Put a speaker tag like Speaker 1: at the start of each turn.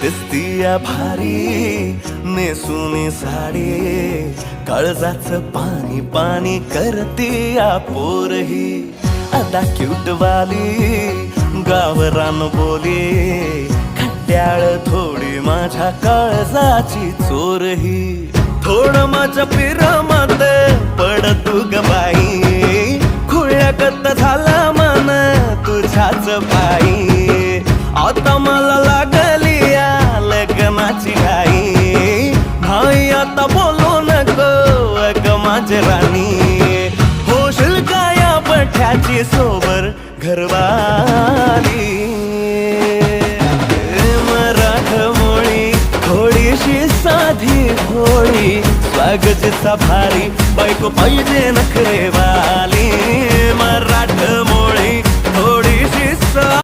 Speaker 1: दिसतीया भारी नेसूनी साडी, काळजाचं पाणी पाणी करतीया पोरही. आता क्यूट वाली गावरान बोली, खट्याळ थोडी माझ्या काळजाची चोरही. थोडं माझ्या पिरामात पड तू ग बाई, खुळ्यागत झाला मन तुझ्याच पायी. आता मला लागली या लग्नाची घाई, भाई आता बोलू नको अग माझी राणी. होशील का या पठ्याची सोबर घरवाली. मराठमोळी थोडीशी साधी भोळी, स्वागताचा भारी बायको पाहिजे नखरेवाली. मराठमोळी